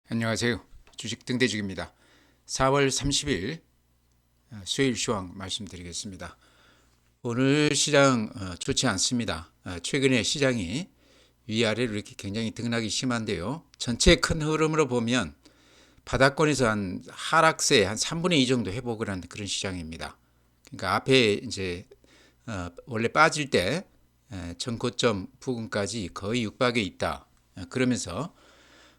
안녕하세요. 주식 등대중입니다. 4월 30일 수요일 시황 말씀드리겠습니다. 오늘 시장 좋지 않습니다. 최근에 시장이 위아래로 이렇게 굉장히 등락이 심한데요. 전체 큰 흐름으로 보면 바닥권에서 한 하락세 한 3분의 2 정도 회복을 한 그런 시장입니다. 그러니까 앞에 이제 원래 빠질 때 전고점 부근까지 거의 육박해 있다. 그러면서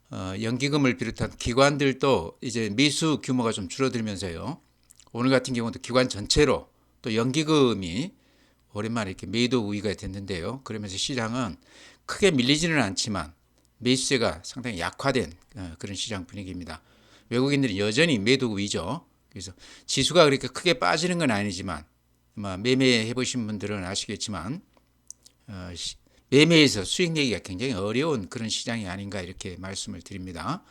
연기금을 비롯한 기관들도 이제 매수 규모가 좀 줄어들면서요. 오늘 같은 경우도 기관 전체로 또 연기금이 오랜만에 이렇게 매도 우위가 됐는데요. 그러면서 시장은 크게 밀리지는 않지만 매수세가 상당히 약화된 그런 시장 분위기입니다. 외국인들이 여전히 매도 우위죠. 그래서 지수가 그렇게 크게 빠지는 건 아니지만 아마 매매해 보신 분들은 아시겠지만 매매에서 수익 내기가 굉장히 어려운 그런 시장이 아닌가 이렇게 말씀을 드립니다.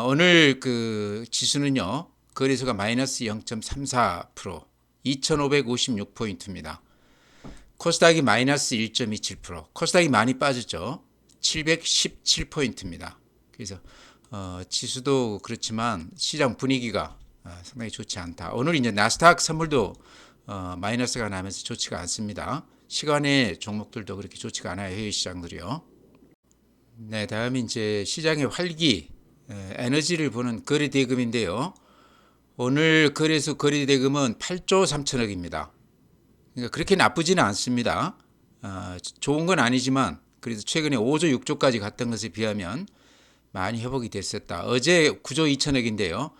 오늘 그 지수는요, 거래소가 마이너스 0.34%, 2,556포인트입니다. 코스닥이 마이너스 1.27%, 코스닥이 많이 빠졌죠. 717포인트입니다. 그래서 지수도 그렇지만 시장 분위기가 상당히 좋지 않다. 오늘 이제 나스닥 선물도 마이너스가 나면서 좋지가 않습니다. 시간의 종목들도 그렇게 좋지가 않아요. 해외 시장들이요. 네, 다음에 이제 시장의 활기, 에너지를 보는 거래대금인데요. 오늘 거래소 거래대금은 8조 3천억입니다. 그러니까 그렇게 나쁘지는 않습니다. 좋은 건 아니지만 그래도 최근에 5조 6조까지 갔던 것에 비하면 많이 회복이 됐었다. 어제 9조 2천억인데요.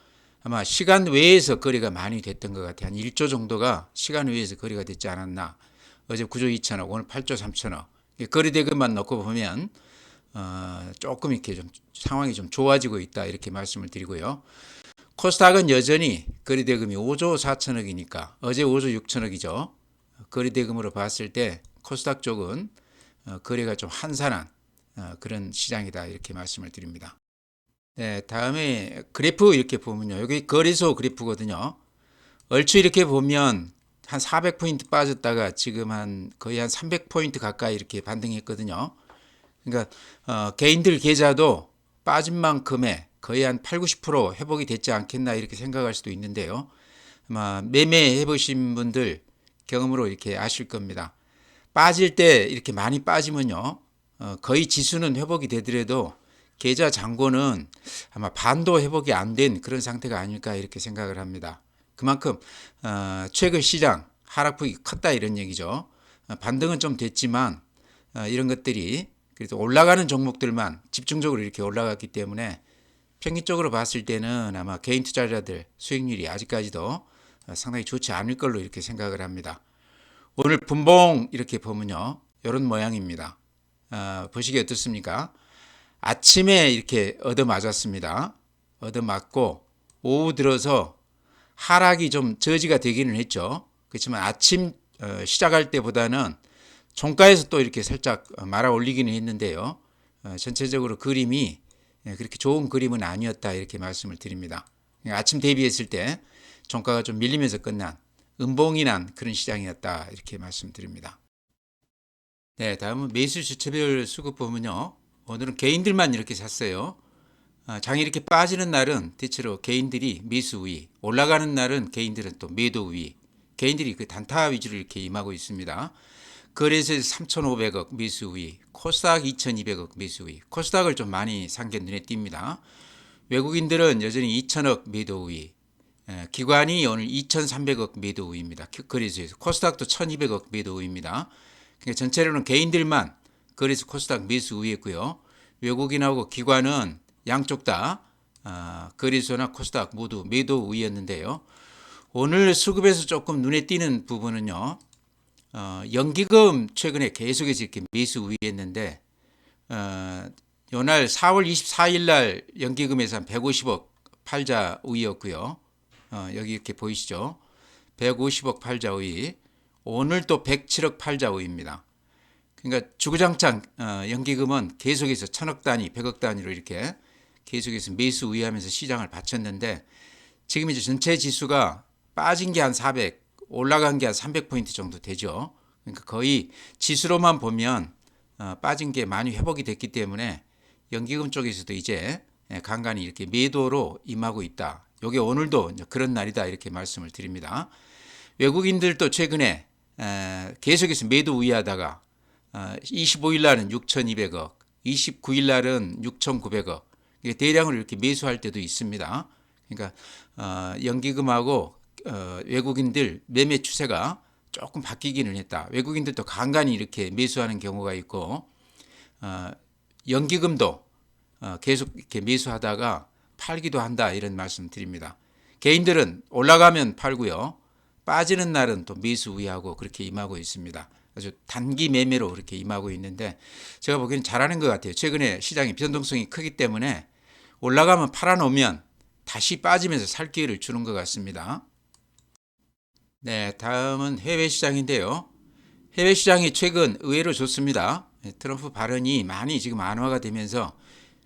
아마 시간 외에서 거래가 많이 됐던 것 같아요. 한 1조 정도가 시간 외에서 거래가 됐지 않았나. 어제 9조 2천억, 오늘 8조 3천억. 거래대금만 넣고 보면 조금 이렇게 좀 상황이 좀 좋아지고 있다 이렇게 말씀을 드리고요. 코스닥은 여전히 거래대금이 5조 4천억이니까 어제 5조 6천억이죠. 거래대금으로 봤을 때 코스닥 쪽은 거래가 좀 한산한 그런 시장이다 이렇게 말씀을 드립니다. 네, 다음에 그래프 이렇게 보면요. 여기 거래소 그래프거든요. 얼추 이렇게 보면 한 400포인트 빠졌다가 지금 한 거의 한 300포인트 가까이 이렇게 반등했거든요. 그러니까 개인들 계좌도 빠진 만큼의 거의 한 8, 90% 회복이 됐지 않겠나 이렇게 생각할 수도 있는데요. 아마 매매해 보신 분들 경험으로 이렇게 아실 겁니다. 빠질 때 이렇게 많이 빠지면요. 거의 지수는 회복이 되더라도 계좌 잔고는 아마 반도 회복이 안 된 그런 상태가 아닐까 이렇게 생각을 합니다. 그만큼 최근 시장 하락폭이 컸다 이런 얘기죠. 반등은 좀 됐지만 이런 것들이 그래도 올라가는 종목들만 집중적으로 이렇게 올라갔기 때문에 평균적으로 봤을 때는 아마 개인 투자자들 수익률이 아직까지도 상당히 좋지 않을 걸로 이렇게 생각을 합니다. 오늘 분봉 이렇게 보면요. 이런 모양입니다. 보시기 어떻습니까? 아침에 이렇게 얻어맞았습니다. 얻어맞고 오후 들어서 하락이 좀 저지가 되기는 했죠. 그렇지만 아침 시작할 때보다는 종가에서 또 이렇게 살짝 말아 올리기는 했는데요. 전체적으로 그림이 그렇게 좋은 그림은 아니었다 이렇게 말씀을 드립니다. 아침 대비했을 때 종가가 좀 밀리면서 끝난 음봉이 난 그런 시장이었다 이렇게 말씀드립니다. 네, 다음은 매수 주체별 수급 보면요. 오늘은 개인들만 이렇게 샀어요. 장이 이렇게 빠지는 날은 대체로 개인들이 매수 우위, 올라가는 날은 개인들은 또 매도 우위, 개인들이 그 단타 위주로 이렇게 임하고 있습니다. 거래소에서 3,500억 매수 우위, 코스닥 2,200억 매수 우위, 코스닥을 좀 많이 산 게 눈에 띕니다. 외국인들은 여전히 2,000억 매도 우위, 기관이 오늘 2,300억 매도 우위입니다. 거래소에서 코스닥도 1,200억 매도 우위입니다. 그러니까 전체로는 개인들만 거래소 코스닥 매수 우위였고요. 외국인하고 기관은 양쪽 다 거래소나 코스닥 모두 매도 우위였는데요. 오늘 수급에서 조금 눈에 띄는 부분은요. 연기금 최근에 계속해서 이렇게 매수 우위했는데 요날 4월 24일 날 연기금에서 한 150억 팔자 우위였고요. 여기 이렇게 보이시죠? 150억 팔자 우위. 오늘 또 107억 팔자 우위입니다. 그러니까 주구장창 연기금은 계속해서 천억 단위, 100억 단위로 이렇게 계속해서 매수 우위하면서 시장을 바쳤는데 지금 이제 전체 지수가 빠진 게 한 400, 올라간 게 한 300포인트 정도 되죠. 그러니까 거의 지수로만 보면 빠진 게 많이 회복이 됐기 때문에 연기금 쪽에서도 이제 간간히 이렇게 매도로 임하고 있다. 요게 오늘도 이제 그런 날이다 이렇게 말씀을 드립니다. 외국인들도 최근에 계속해서 매도 우위하다가 25일 날은 6,200억, 29일 날은 6,900억 대량으로 이렇게 매수할 때도 있습니다. 그러니까 연기금하고 외국인들 매매 추세가 조금 바뀌기는 했다. 외국인들도 간간히 이렇게 매수하는 경우가 있고 연기금도 계속 이렇게 매수하다가 팔기도 한다 이런 말씀 드립니다. 개인들은 올라가면 팔고요. 빠지는 날은 또 매수 우위하고 그렇게 임하고 있습니다. 아주 단기 매매로 그렇게 임하고 있는데 제가 보기에는 잘하는 것 같아요. 최근에 시장의 변동성이 크기 때문에 올라가면 팔아놓으면 다시 빠지면서 살 기회를 주는 것 같습니다. 네, 다음은 해외 시장인데요. 해외 시장이 최근 의외로 좋습니다. 트럼프 발언이 많이 지금 안화가 되면서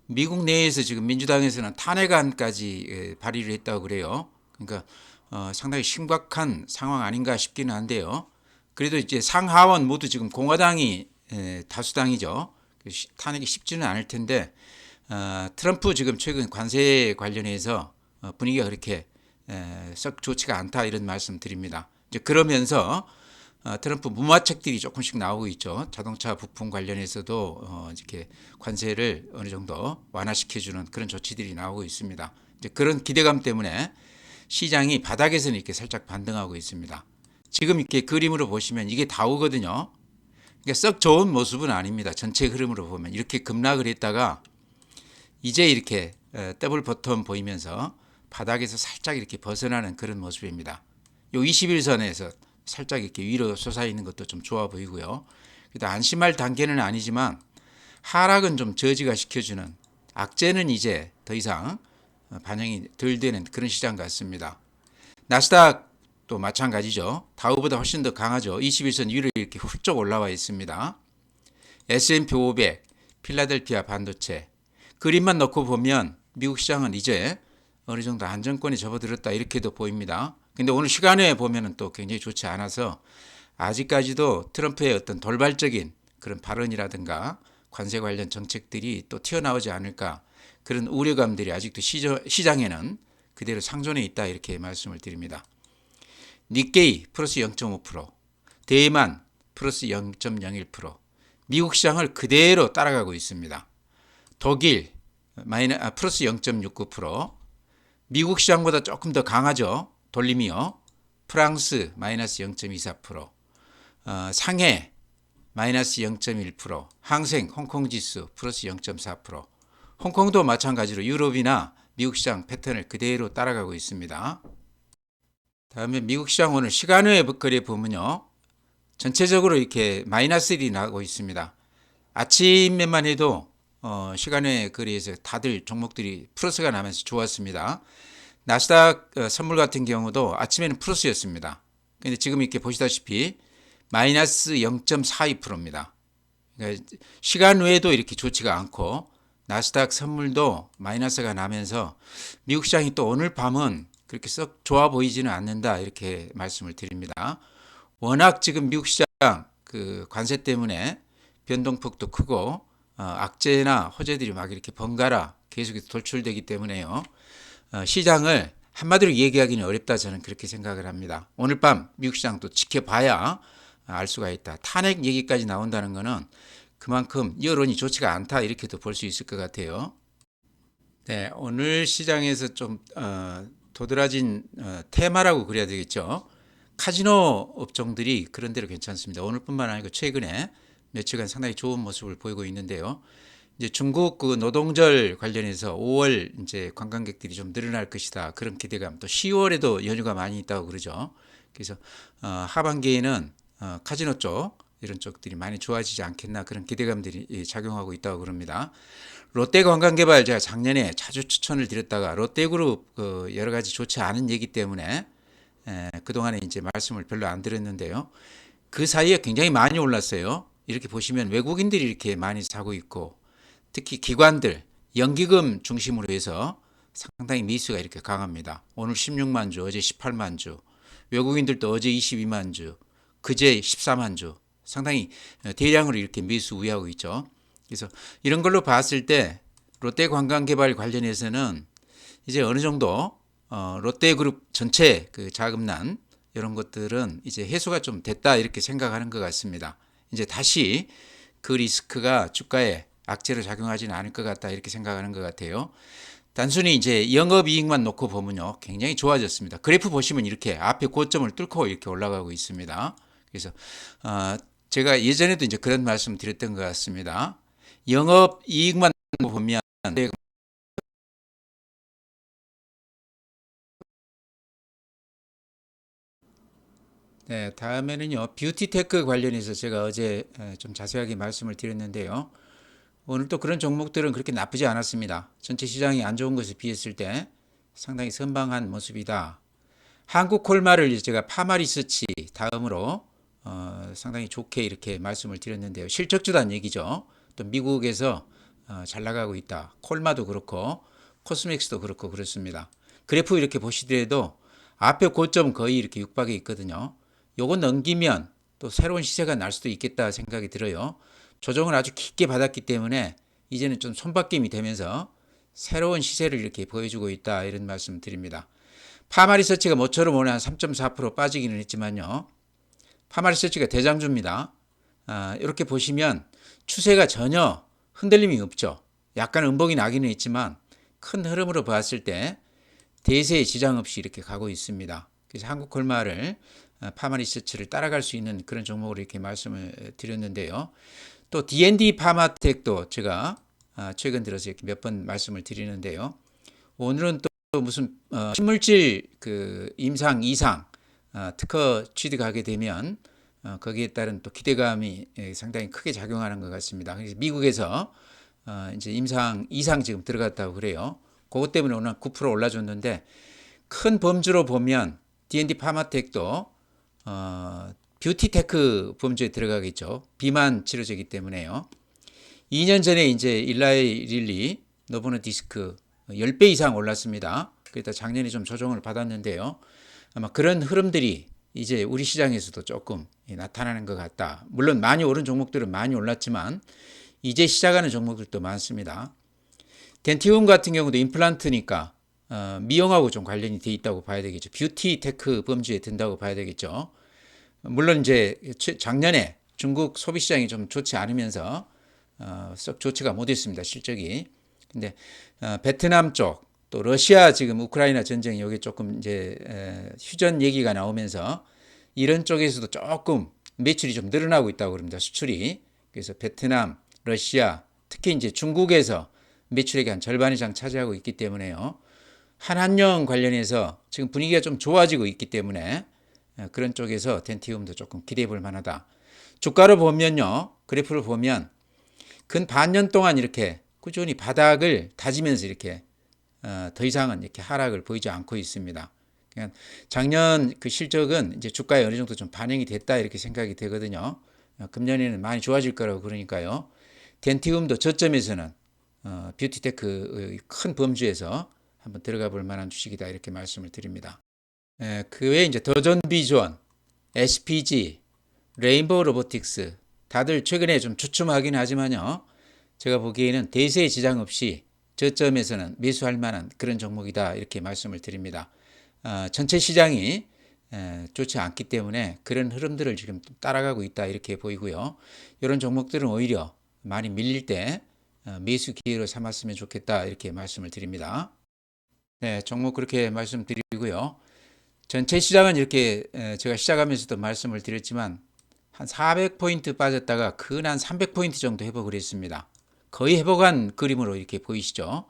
미국 내에서 지금 민주당에서는 탄핵안까지 발의를 했다고 그래요. 그러니까 상당히 심각한 상황 아닌가 싶기는 한데요. 그래도 이제 상하원 모두 지금 공화당이 다수당이죠. 탄핵이 쉽지는 않을 텐데 트럼프 지금 최근 관세 관련해서 분위기가 그렇게 썩 좋지가 않다 이런 말씀 드립니다. 이제 그러면서 트럼프 무마책들이 조금씩 나오고 있죠. 자동차 부품 관련해서도 이렇게 관세를 어느 정도 완화시켜주는 그런 조치들이 나오고 있습니다. 이제 그런 기대감 때문에 시장이 바닥에서는 이렇게 살짝 반등하고 있습니다. 지금 이렇게 그림으로 보시면 이게 다우거든요. 그러니까 썩 좋은 모습은 아닙니다. 전체 흐름으로 보면 이렇게 급락을 했다가 이제 이렇게 더블 버튼 보이면서 바닥에서 살짝 이렇게 벗어나는 그런 모습입니다. 요 21선에서 살짝 이렇게 위로 솟아있는 것도 좀 좋아 보이고요. 그래도 안심할 단계는 아니지만 하락은 좀 저지가 시켜주는 악재는 이제 더 이상 반영이 덜 되는 그런 시장 같습니다. 나스닥도 마찬가지죠. 다우보다 훨씬 더 강하죠. 21선 위로 이렇게 훌쩍 올라와 있습니다. S&P 500, 필라델피아 반도체 그림만 넣고 보면 미국 시장은 이제 어느 정도 안정권에 접어들었다 이렇게도 보입니다. 근데 오늘 시간에 보면은 또 굉장히 좋지 않아서 아직까지도 트럼프의 어떤 돌발적인 그런 발언이라든가 관세 관련 정책들이 또 튀어나오지 않을까 그런 우려감들이 아직도 시장에는 그대로 상존해 있다 이렇게 말씀을 드립니다. 니케이 플러스 0.5%, 대만 플러스 0.01%, 미국 시장을 그대로 따라가고 있습니다. 독일 플러스 0.69%, 미국 시장보다 조금 더 강하죠. 돌림이요. 프랑스 마이너스 0.24%, 상해 마이너스 0.1%, 항생 홍콩 지수 플러스 0.4%, 홍콩도 마찬가지로 유럽이나 미국 시장 패턴을 그대로 따라가고 있습니다. 다음에 미국 시장 오늘 시간외 거래 보면요. 전체적으로 이렇게 마이너스들이 나고 있습니다. 아침에만 해도 시간외 거래에서 다들 종목들이 플러스가 나면서 좋았습니다. 나스닥 선물 같은 경우도 아침에는 플러스였습니다. 근데 지금 이렇게 보시다시피 마이너스 0.42%입니다. 그러니까 시간 외에도 이렇게 좋지가 않고 나스닥 선물도 마이너스가 나면서 미국 시장이 또 오늘 밤은 그렇게 썩 좋아 보이지는 않는다 이렇게 말씀을 드립니다. 워낙 지금 미국 시장 그 관세 때문에 변동폭도 크고 악재나 호재들이 막 이렇게 번갈아 계속해서 돌출되기 때문에요. 시장을 한마디로 얘기하기는 어렵다 저는 그렇게 생각을 합니다. 오늘 밤 미국 시장도 지켜봐야 알 수가 있다. 탄핵 얘기까지 나온다는 것은 그만큼 여론이 좋지가 않다 이렇게도 볼 수 있을 것 같아요. 네, 오늘 시장에서 좀 도드라진 테마라고 그래야 되겠죠. 카지노 업종들이 그런 대로 괜찮습니다. 오늘뿐만 아니고 최근에 며칠간 상당히 좋은 모습을 보이고 있는데요. 이제 중국 그 노동절 관련해서 5월 이제 관광객들이 좀 늘어날 것이다 그런 기대감 또 10월에도 연휴가 많이 있다고 그러죠. 그래서 하반기에는 카지노 쪽 이런 쪽들이 많이 좋아지지 않겠나 그런 기대감들이 작용하고 있다고 그럽니다. 롯데관광개발 제가 작년에 자주 추천을 드렸다가 롯데그룹 여러 가지 좋지 않은 얘기 때문에 그동안에 이제 말씀을 별로 안 드렸는데요. 그 사이에 굉장히 많이 올랐어요. 이렇게 보시면 외국인들이 이렇게 많이 사고 있고 특히 기관들 연기금 중심으로 해서 상당히 미수가 이렇게 강합니다. 오늘 16만 주, 어제 18만 주, 외국인들도 어제 22만 주, 그제 14만 주, 상당히 대량으로 이렇게 미수 우회하고 있죠. 그래서 이런 걸로 봤을 때 롯데관광개발 관련해서는 이제 어느 정도 롯데그룹 전체 그 자금난 이런 것들은 이제 해소가 좀 됐다 이렇게 생각하는 것 같습니다. 이제 다시 그 리스크가 주가에 악재로 작용하지는 않을 것 같다 이렇게 생각하는 것 같아요. 단순히 이제 영업이익만 놓고 보면요, 굉장히 좋아졌습니다. 그래프 보시면 이렇게 앞에 고점을 뚫고 이렇게 올라가고 있습니다. 그래서 제가 예전에도 이제 그런 말씀 드렸던 것 같습니다. 영업이익만 보면 네, 다음에는요, 뷰티테크 관련해서 제가 어제 좀 자세하게 말씀을 드렸는데요. 오늘 또 그런 종목들은 그렇게 나쁘지 않았습니다. 전체 시장이 안 좋은 것에 비했을 때 상당히 선방한 모습이다. 한국콜마를 제가 파마리서치 다음으로 상당히 좋게 이렇게 말씀을 드렸는데요. 실적주단 얘기죠. 또 미국에서 잘 나가고 있다. 콜마도 그렇고 코스맥스도 그렇고 그렇습니다. 그래프 이렇게 보시더라도 앞에 고점 거의 이렇게 육박해 있거든요. 요거 넘기면 또 새로운 시세가 날 수도 있겠다 생각이 들어요. 조정을 아주 깊게 받았기 때문에 이제는 좀 손바뀜이 되면서 새로운 시세를 이렇게 보여주고 있다 이런 말씀 드립니다. 파마리서치가 모처럼 오늘 한 3.4% 빠지기는 했지만요. 파마리서치가 대장주입니다. 이렇게 보시면 추세가 전혀 흔들림이 없죠. 약간 음봉이 나기는 있지만 큰 흐름으로 봤을 때 대세에 지장 없이 이렇게 가고 있습니다. 그래서 한국콜마를 파마리서치를 따라갈 수 있는 그런 종목으로 이렇게 말씀을 드렸는데요. 또 D&D 파마텍도 제가 최근 들어서 이렇게 몇 번 말씀을 드리는데요. 오늘은 또 무슨 신물질 그 임상 이상 특허 취득하게 되면 거기에 따른 또 기대감이 상당히 크게 작용하는 것 같습니다. 그래서 미국에서 이제 임상 이상 지금 들어갔다고 그래요. 그것 때문에 오늘 9% 올라줬는데 큰 범주로 보면 D&D 파마텍도 뷰티테크 범주에 들어가겠죠. 비만 치료제이기 때문에요. 2년 전에 이제 일라이 릴리 노보노디스크 10배 이상 올랐습니다. 그러다 작년에 좀 조정을 받았는데요. 아마 그런 흐름들이 이제 우리 시장에서도 조금 나타나는 것 같다. 물론 많이 오른 종목들은 많이 올랐지만 이제 시작하는 종목들도 많습니다. 덴티움 같은 경우도 임플란트니까 미용하고 좀 관련이 돼 있다고 봐야 되겠죠. 뷰티 테크 범주에 든다고 봐야 되겠죠. 물론 이제 작년에 중국 소비 시장이 좀 좋지 않으면서 썩 좋지가 못했습니다. 실적이. 근데 베트남 쪽 또 러시아 지금 우크라이나 전쟁 여기 조금 이제 휴전 얘기가 나오면서 이런 쪽에서도 조금 매출이 좀 늘어나고 있다고 그럽니다. 수출이. 그래서 베트남, 러시아, 특히 이제 중국에서 매출액의 한 절반 이상 차지하고 있기 때문에요. 한한령 관련해서 지금 분위기가 좀 좋아지고 있기 때문에 그런 쪽에서 덴티움도 조금 기대해 볼 만하다. 주가로 보면요. 그래프를 보면 근 반년 동안 이렇게 꾸준히 바닥을 다지면서 이렇게 더 이상은 이렇게 하락을 보이지 않고 있습니다. 그러니까 작년 그 실적은 이제 주가에 어느 정도 좀 반영이 됐다 이렇게 생각이 되거든요. 금년에는 많이 좋아질 거라고 그러니까요. 덴티움도 저점에서는 뷰티테크 큰 범주에서 한번 들어가 볼 만한 주식이다 이렇게 말씀을 드립니다. 그 외에 이제 더존 비전, SPG, 레인보우 로보틱스 다들 최근에 좀 주춤하긴 하지만요. 제가 보기에는 대세에 지장 없이 저점에서는 매수할 만한 그런 종목이다 이렇게 말씀을 드립니다. 전체 시장이 좋지 않기 때문에 그런 흐름들을 지금 따라가고 있다 이렇게 보이고요. 이런 종목들은 오히려 많이 밀릴 때 매수 기회로 삼았으면 좋겠다 이렇게 말씀을 드립니다. 네, 종목 그렇게 말씀드리고요. 전체 시장은 이렇게 제가 시작하면서도 말씀을 드렸지만 한 400포인트 빠졌다가 근 한 300포인트 정도 회복을 했습니다. 거의 회복한 그림으로 이렇게 보이시죠.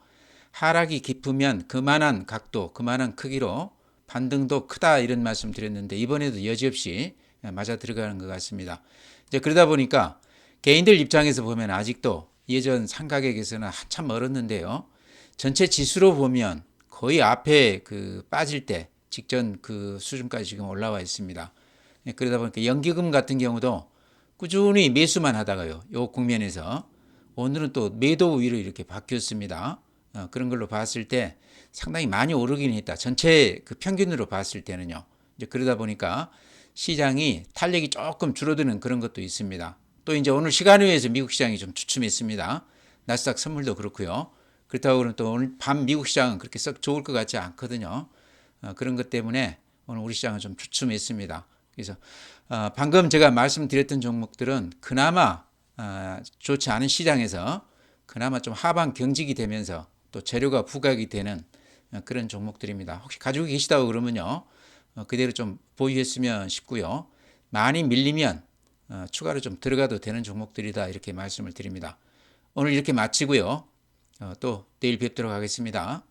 하락이 깊으면 그만한 각도, 그만한 크기로 반등도 크다 이런 말씀 드렸는데 이번에도 여지없이 맞아 들어가는 것 같습니다. 이제 그러다 보니까 개인들 입장에서 보면 아직도 예전 상가격에서는 한참 멀었는데요. 전체 지수로 보면 거의 앞에 그 빠질 때 직전 그 수준까지 지금 올라와 있습니다. 그러다 보니까 연기금 같은 경우도 꾸준히 매수만 하다가요. 요 국면에서 오늘은 또 매도 위로 이렇게 바뀌었습니다. 그런 걸로 봤을 때 상당히 많이 오르긴 했다. 전체 그 평균으로 봤을 때는요. 이제 그러다 보니까 시장이 탄력이 조금 줄어드는 그런 것도 있습니다. 또 이제 오늘 시간에 의해서 미국 시장이 좀 주춤했습니다. 나스닥 선물도 그렇고요. 그렇다고 그러면 또 오늘 밤 미국 시장은 그렇게 썩 좋을 것 같지 않거든요. 그런 것 때문에 오늘 우리 시장은 좀 주춤했습니다. 그래서 방금 제가 말씀드렸던 종목들은 그나마 좋지 않은 시장에서 그나마 좀 하방 경직이 되면서 또 재료가 부각이 되는 그런 종목들입니다. 혹시 가지고 계시다고 그러면요, 그대로 좀 보유했으면 싶고요. 많이 밀리면 추가로 좀 들어가도 되는 종목들이다 이렇게 말씀을 드립니다. 오늘 이렇게 마치고요. 또 내일 뵙도록 하겠습니다.